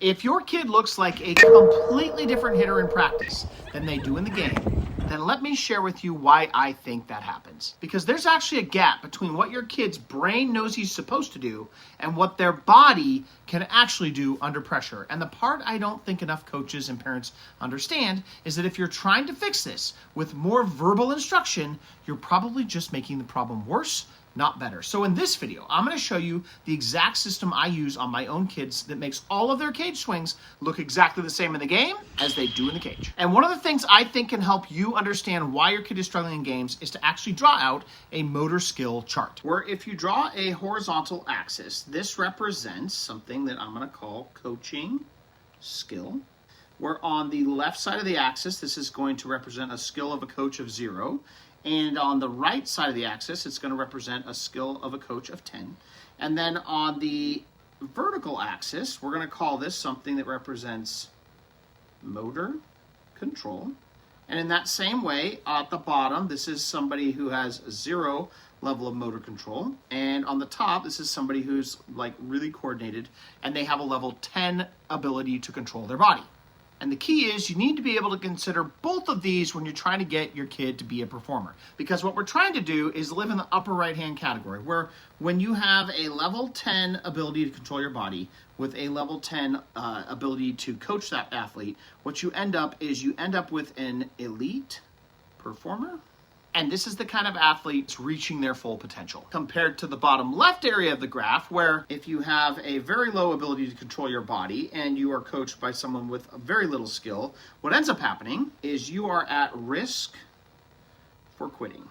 If your kid looks like a completely different hitter in practice than they do in the game, then let me share with you why I think that happens. Because there's actually a gap between what your kid's brain knows he's supposed to do and what their body can actually do under pressure. And the part I don't think enough coaches and parents understand is that if you're trying to fix this with more verbal instruction, you're probably just making the problem worse, not better. So in this video, I'm going to show you the exact system I use on my own kids that makes all of their cage swings look exactly the same in the game as they do in the cage. And one of the things I think can help you understand why your kid is struggling in games is to actually draw out a motor skill chart, where if you draw a horizontal axis, this represents something that I'm going to call coaching skill. Where on the left side of the axis, this is going to represent a skill of a coach of 0. And on the right side of the axis, it's going to represent a skill of a coach of 10. And then on the vertical axis, we're going to call this something that represents motor control. And in that same way, at the bottom, this is somebody who has 0 level of motor control. And on the top, this is somebody who's like really coordinated and they have a level 10 ability to control their body. And the key is you need to be able to consider both of these when you're trying to get your kid to be a performer. Because what we're trying to do is live in the upper right-hand category, where when you have a level 10 ability to control your body with a level 10 ability to coach that athlete, what you end up with an elite performer. And this is the kind of athlete reaching their full potential. Compared to the bottom left area of the graph, where if you have a very low ability to control your body and you are coached by someone with very little skill, what ends up happening is you are at risk for quitting.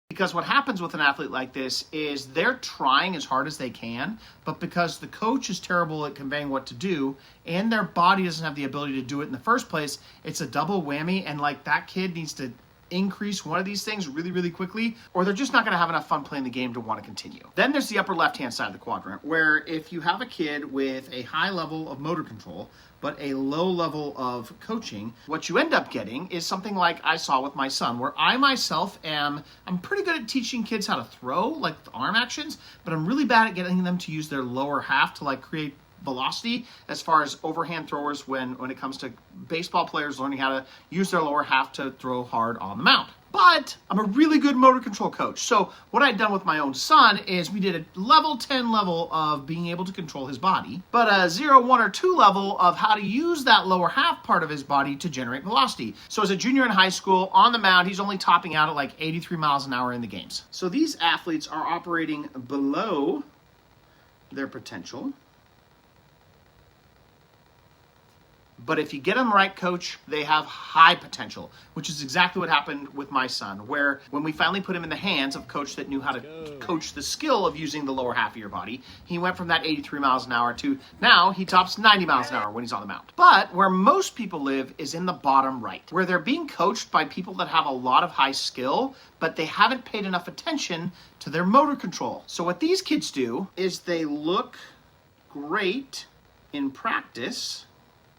Because what happens with an athlete like this is they're trying as hard as they can, but because the coach is terrible at conveying what to do and their body doesn't have the ability to do it in the first place, it's a double whammy, and like that kid needs to increase one of these things really, really quickly, or they're just not going to have enough fun playing the game to want to continue. Then there's the upper left-hand side of the quadrant, where if you have a kid with a high level of motor control, but a low level of coaching, what you end up getting is something like I saw with my son, where I myself I'm pretty good at teaching kids how to throw, like the arm actions, but I'm really bad at getting them to use their lower half to like create velocity as far as overhand throwers when it comes to baseball players learning how to use their lower half to throw hard on the mound. But I'm a really good motor control coach. So what I'd done with my own son is we did a level 10 level of being able to control his body, but a 0, 1, or 2 level of how to use that lower half part of his body to generate velocity. So as a junior in high school, on the mound, he's only topping out at like 83 miles an hour in the games. So these athletes are operating below their potential. But if you get them right, coach, they have high potential, which is exactly what happened with my son, where when we finally put him in the hands of a coach that knew how to coach the skill of using the lower half of your body, he went from that 83 miles an hour to now he tops 90 miles an hour when he's on the mound. But where most people live is in the bottom right, where they're being coached by people that have a lot of high skill, but they haven't paid enough attention to their motor control. So what these kids do is they look great in practice,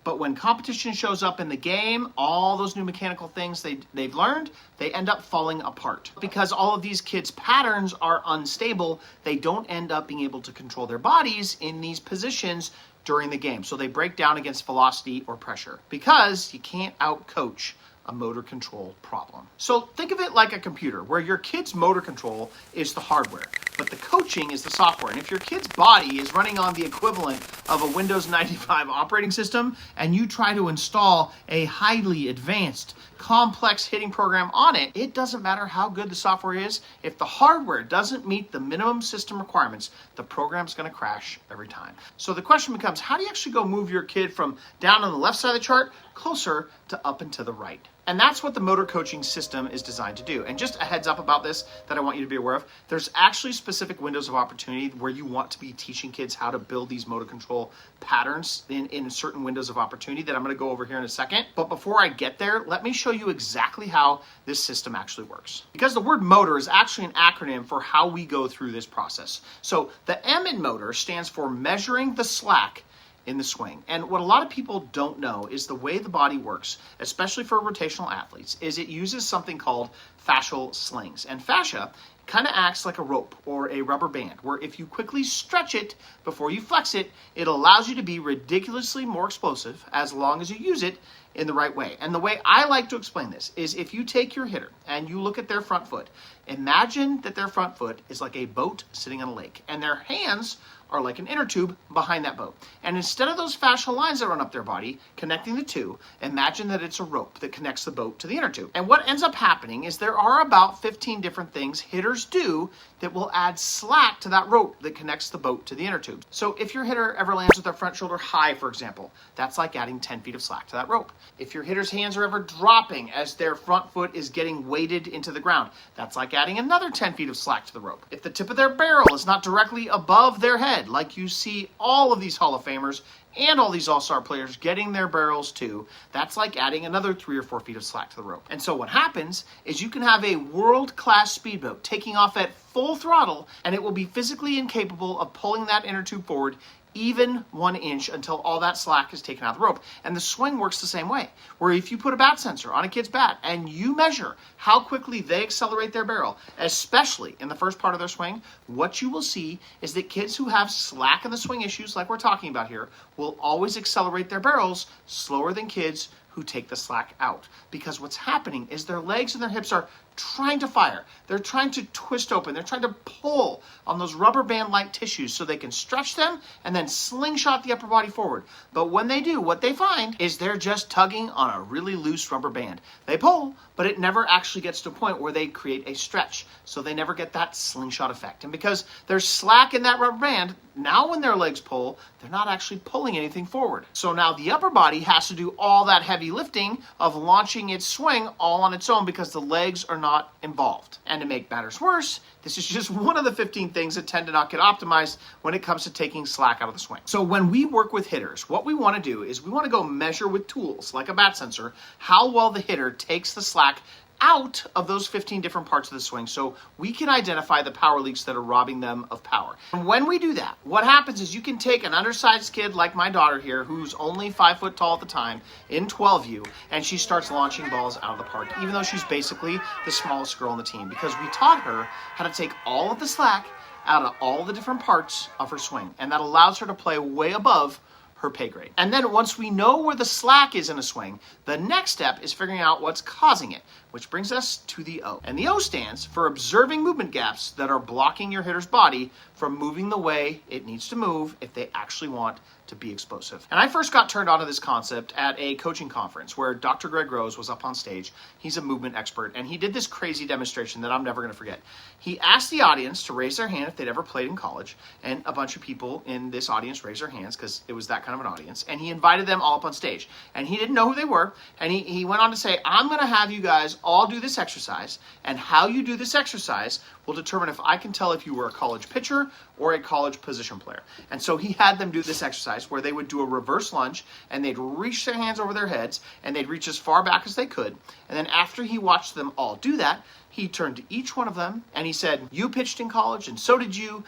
but when competition shows up in the game, all those new mechanical things they've learned, they end up falling apart. Because all of these kids' patterns are unstable, they don't end up being able to control their bodies in these positions during the game. So they break down against velocity or pressure because you can't outcoach a motor control problem. So think of it like a computer, where your kid's motor control is the hardware, but the coaching is the software. And if your kid's body is running on the equivalent of a Windows 95 operating system, and you try to install a highly advanced, complex hitting program on it, it doesn't matter how good the software is. If the hardware doesn't meet the minimum system requirements, the program's going to crash every time. So the question becomes, how do you actually go move your kid from down on the left side of the chart closer to up and to the right? And that's what the motor coaching system is designed to do. And just a heads up about this that I want you to be aware of, there's actually specific windows of opportunity where you want to be teaching kids how to build these motor control patterns in certain windows of opportunity that I'm going to go over here in a second. But before I get there, let me show you exactly how this system actually works. Because the word motor is actually an acronym for how we go through this process. So the M in motor stands for measuring the slack in the swing. And what a lot of people don't know is the way the body works, especially for rotational athletes, is it uses something called fascial slings. And fascia kind of acts like a rope or a rubber band, where if you quickly stretch it before you flex it, it allows you to be ridiculously more explosive as long as you use it in the right way. And the way I like to explain this is if you take your hitter and you look at their front foot, imagine that their front foot is like a boat sitting on a lake, and their hands are like an inner tube behind that boat. And instead of those fascial lines that run up their body connecting the two, imagine that it's a rope that connects the boat to the inner tube. And what ends up happening is there are about 15 different things hitters do that will add slack to that rope that connects the boat to the inner tube. So if your hitter ever lands with their front shoulder high, for example, that's like adding 10 feet of slack to that rope. If your hitter's hands are ever dropping as their front foot is getting weighted into the ground, that's like adding another 10 feet of slack to the rope. If the tip of their barrel is not directly above their head, like you see all of these Hall of Famers and all these all-star players getting their barrels to, that's like adding another 3 or 4 feet of slack to the rope. And so what happens is you can have a world-class speedboat taking off at full throttle, and it will be physically incapable of pulling that inner tube forward even 1 inch until all that slack is taken out of the rope. And the swing works the same way, where if you put a bat sensor on a kid's bat and you measure how quickly they accelerate their barrel, especially in the first part of their swing, what you will see is that kids who have slack in the swing issues like we're talking about here will always accelerate their barrels slower than kids who take the slack out. Because what's happening is their legs and their hips are trying to fire. They're trying to twist open. They're trying to pull on those rubber band-like tissues so they can stretch them and then slingshot the upper body forward. But when they do, what they find is they're just tugging on a really loose rubber band. They pull, but it never actually gets to a point where they create a stretch. So they never get that slingshot effect. And because there's slack in that rubber band, now when their legs pull, they're not actually pulling anything forward. So now the upper body has to do all that heavy lifting of launching its swing all on its own because the legs are not involved. And to make matters worse, this is just one of the 15 things that tend to not get optimized when it comes to taking slack out of the swing. So when we work with hitters, what we want to do is we want to go measure with tools like a bat sensor how well the hitter takes the slack out of those 15 different parts of the swing so we can identify the power leaks that are robbing them of power. And when we do that, what happens is you can take an undersized kid like my daughter here, who's only 5 foot tall at the time, in 12U, and she starts launching balls out of the park, even though she's basically the smallest girl on the team, because we taught her how to take all of the slack out of all the different parts of her swing, and that allows her to play way above her pay grade. And then once we know where the slack is in a swing, the next step is figuring out what's causing it, which brings us to the O. And the O stands for observing movement gaps that are blocking your hitter's body from moving the way it needs to move if they actually want to be explosive. And I first got turned on to this concept at a coaching conference where Dr. Greg Rose was up on stage. He's a movement expert, and he did this crazy demonstration that I'm never going to forget. He asked the audience to raise their hand if they'd ever played in college, and a bunch of people in this audience raised their hands because it was that kind of an audience, and he invited them all up on stage. And he didn't know who they were, and he went on to say, I'm going to have you guys all do this exercise, and how you do this exercise will determine if I can tell if you were a college pitcher or a college position player. And so he had them do this exercise where they would do a reverse lunge and they'd reach their hands over their heads and they'd reach as far back as they could. And then after he watched them all do that, he turned to each one of them and he said, you pitched in college and so did you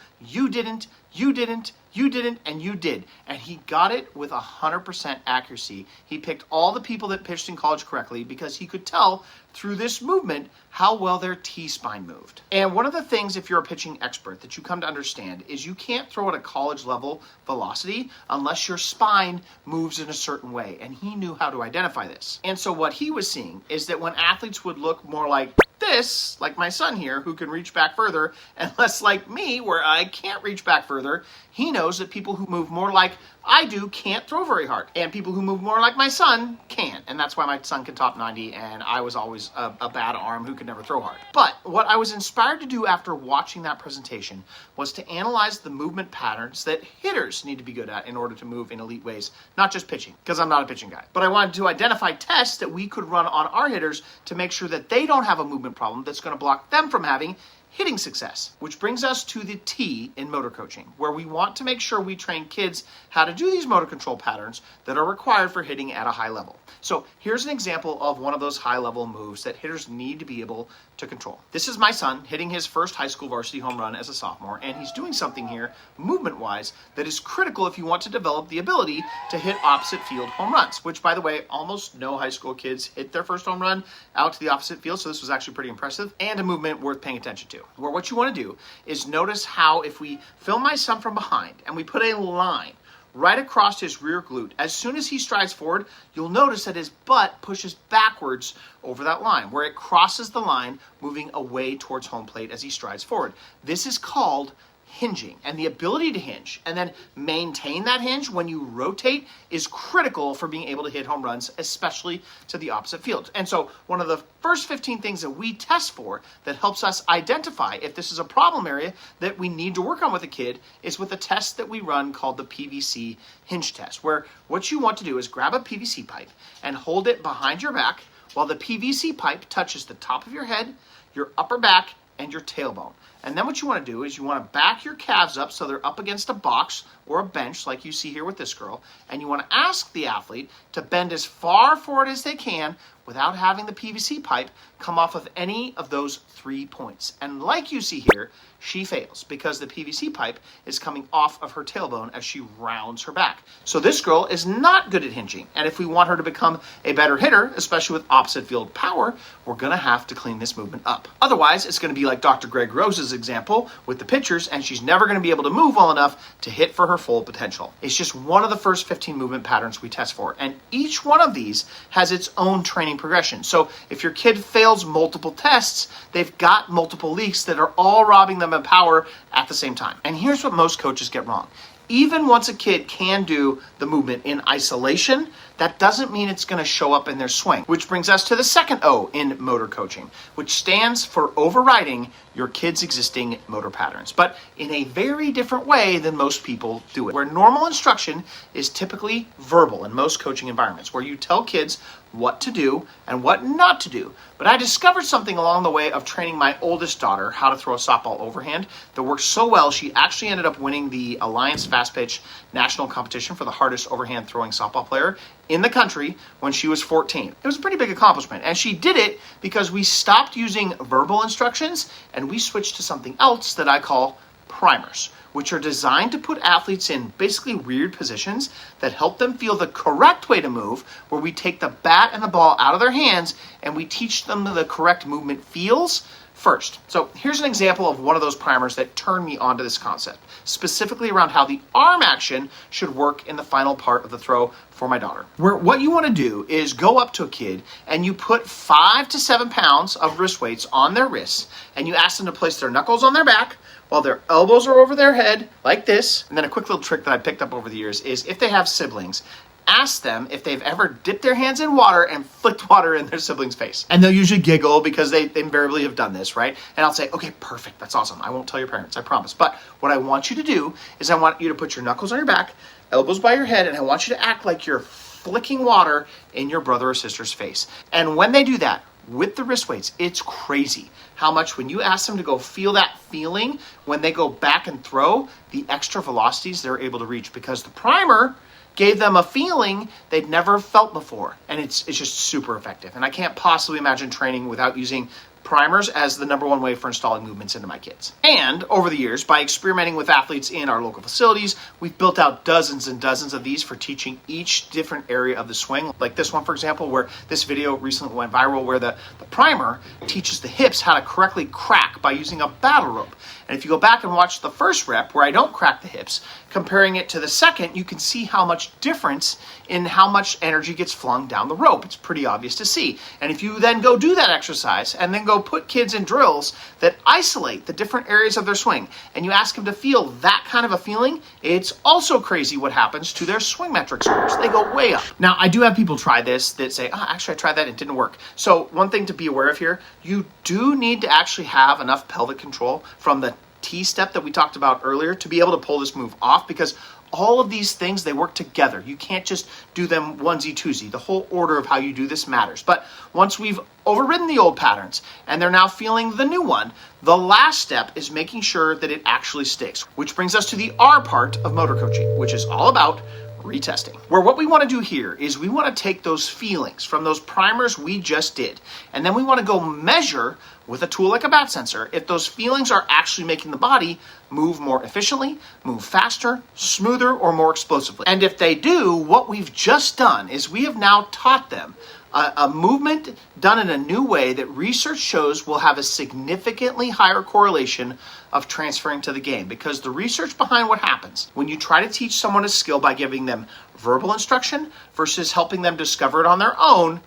didn't, you didn't, you didn't, and you did. And he got it with 100% accuracy. He picked all the people that pitched in college correctly because he could tell through this movement how well their T-spine moved. And one of the things, if you're a pitching expert, that you come to understand is you can't throw at a college level velocity unless your spine moves in a certain way. And he knew how to identify this. And so what he was seeing is that when athletes would look more like this, like my son here, who can reach back further, and less like me, where I can't reach back further, he knows that people who move more like I do can't throw very hard. And people who move more like my son can. And that's why my son can top 90, and I was always a bad arm who could never throw hard. But what I was inspired to do after watching that presentation was to analyze the movement patterns that hitters need to be good at in order to move in elite ways, not just pitching, because I'm not a pitching guy. But I wanted to identify tests that we could run on our hitters to make sure that they don't have a movement problem that's going to block them from having hitting success. Which brings us to the T in motor coaching, where we want to make sure we train kids how to do these motor control patterns that are required for hitting at a high level. So here's an example of one of those high level moves that hitters need to be able to control. This is my son hitting his first high school varsity home run as a sophomore, and he's doing something here movement-wise that is critical if you want to develop the ability to hit opposite field home runs, which, by the way, almost no high school kids hit their first home run out to the opposite field, so this was actually pretty impressive and a movement worth paying attention to. to. Where what you want to do is notice how if we film my son from behind and we put a line right across his rear glute, as soon as he strides forward, you'll notice that his butt pushes backwards over that line, where it crosses the line, moving away towards home plate as he strides forward. This is called hinging, and the ability to hinge and then maintain that hinge when you rotate is critical for being able to hit home runs, especially to the opposite field. And so one of the first 15 things that we test for that helps us identify if this is a problem area that we need to work on with a kid is with a test that we run called the PVC Hinge Test, where what you want to do is grab a PVC pipe and hold it behind your back while the PVC pipe touches the top of your head, your upper back, and your tailbone. And then what you want to do is you want to back your calves up so they're up against a box or a bench like you see here with this girl, and you want to ask the athlete to bend as far forward as they can without having the PVC pipe come off of any of those 3 points. And like you see here, she fails because the PVC pipe is coming off of her tailbone as she rounds her back. So this girl is not good at hinging. And if we want her to become a better hitter, especially with opposite field power, we're going to have to clean this movement up. Otherwise, it's going to be like Dr. Greg Rose's example with the pitchers, and she's never going to be able to move well enough to hit for her full potential. It's just one of the first 15 movement patterns we test for. And each one of these has its own training progression. So if your kid fails multiple tests, they've got multiple leaks that are all robbing them of power at the same time. And here's what most coaches get wrong. Even once a kid can do the movement in isolation, that doesn't mean it's going to show up in their swing. Which brings us to the second O in motor coaching, which stands for overriding your kid's existing motor patterns, but in a very different way than most people do it. Where normal instruction is typically verbal in most coaching environments, where you tell kids what to do and what not to do. But I discovered something along the way of training my oldest daughter how to throw a softball overhand that worked so well, she actually ended up winning the Alliance Fast Pitch National Competition for the hardest overhand throwing softball player in the country when she was 14. It was a pretty big accomplishment, and she did it because we stopped using verbal instructions and we switched to something else that I call primers, which are designed to put athletes in basically weird positions that help them feel the correct way to move, where we take the bat and the ball out of their hands and we teach them the correct movement feels first. So here's an example of one of those primers that turned me onto this concept, specifically around how the arm action should work in the final part of the throw for my daughter. Where what you want to do is go up to a kid and you put 5 to 7 pounds of wrist weights on their wrists, and you ask them to place their knuckles on their back while their elbows are over their head like this. And then a quick little trick that I picked up over the years is if they have siblings, ask them if they've ever dipped their hands in water and flicked water in their sibling's face. And they'll usually giggle because they invariably have done this, right? And I'll say, okay, perfect, that's awesome. I won't tell your parents, I promise. But what I want you to do is I want you to put your knuckles on your back, elbows by your head, and I want you to act like you're flicking water in your brother or sister's face. And when they do that, with the wrist weights, it's crazy how much when you ask them to go feel that feeling, when they go back and throw, the extra velocities they're able to reach, because the primer gave them a feeling they'd never felt before. And it's just super effective. And I can't possibly imagine training without using primers as the number one way for installing movements into my kids. And over the years, by experimenting with athletes in our local facilities, we've built out dozens and dozens of these for teaching each different area of the swing. Like this one, for example, where this video recently went viral, where the primer teaches the hips how to correctly crack by using a battle rope. And if you go back and watch the first rep where I don't crack the hips, comparing it to the second, you can see how much difference in how much energy gets flung down the rope. It's pretty obvious to see. And if you then go do that exercise and then go put kids in drills that isolate the different areas of their swing, and you ask them to feel that kind of a feeling, it's also crazy what happens to their swing metric scores. They go way up. Now, I do have people try this that say, actually I tried that and it didn't work. So one thing to be aware of here, you do need to actually have enough pelvic control from the T step that we talked about earlier to be able to pull this move off, because all of these things, they work together. You can't just do them onesie twosie. The whole order of how you do this matters. But once we've overridden the old patterns and they're now feeling the new one, the last step is making sure that it actually sticks, which brings us to the R part of motor coaching, which is all about retesting. Where what we want to do here is we want to take those feelings from those primers we just did, and then we want to go measure with a tool like a bat sensor if those feelings are actually making the body move more efficiently, move faster, smoother, or more explosively. And if they do, what we've just done is we have now taught them a movement done in a new way that research shows will have a significantly higher correlation of transferring to the game. Because the research behind what happens when you try to teach someone a skill by giving them verbal instruction versus helping them discover it on their own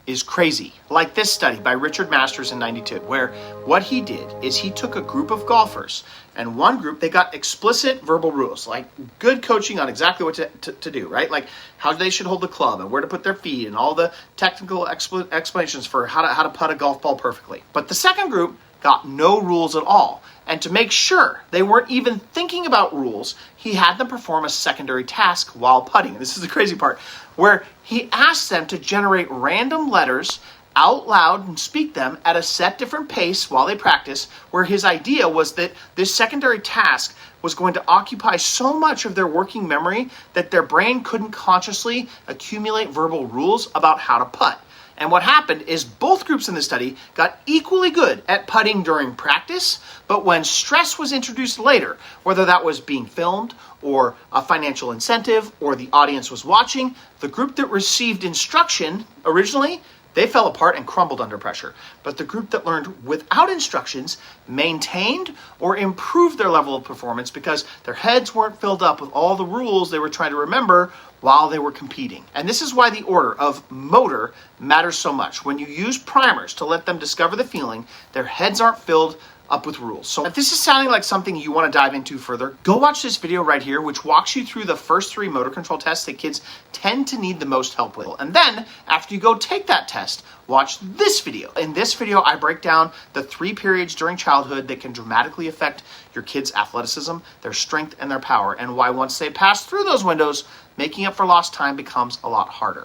is crazy. Like this study by Richard Masters in '92, where what he did is he took a group of golfers, and one group, they got explicit verbal rules, like good coaching on exactly what to do, right? Like how they should hold the club and where to put their feet and all the technical explanations for how to putt a golf ball perfectly. But the second group got no rules at all. And to make sure they weren't even thinking about rules, he had them perform a secondary task while putting. This is the crazy part, where he asked them to generate random letters out loud and speak them at a set different pace while they practice, where his idea was that this secondary task was going to occupy so much of their working memory that their brain couldn't consciously accumulate verbal rules about how to putt. And what happened is both groups in the study got equally good at putting during practice, but when stress was introduced later, whether that was being filmed or a financial incentive or the audience was watching, the group that received instruction originally, they fell apart and crumbled under pressure. But the group that learned without instructions maintained or improved their level of performance because their heads weren't filled up with all the rules they were trying to remember while they were competing. And this is why the order of motor matters so much. When you use primers to let them discover the feeling, their heads aren't filled up with rules. So if this is sounding like something you want to dive into further, go watch this video right here, which walks you through the first 3 motor control tests that kids tend to need the most help with. And then after you go take that test, watch this video. In this video, I break down the 3 periods during childhood that can dramatically affect your kids' athleticism, their strength, and their power, and why once they pass through those windows, making up for lost time becomes a lot harder.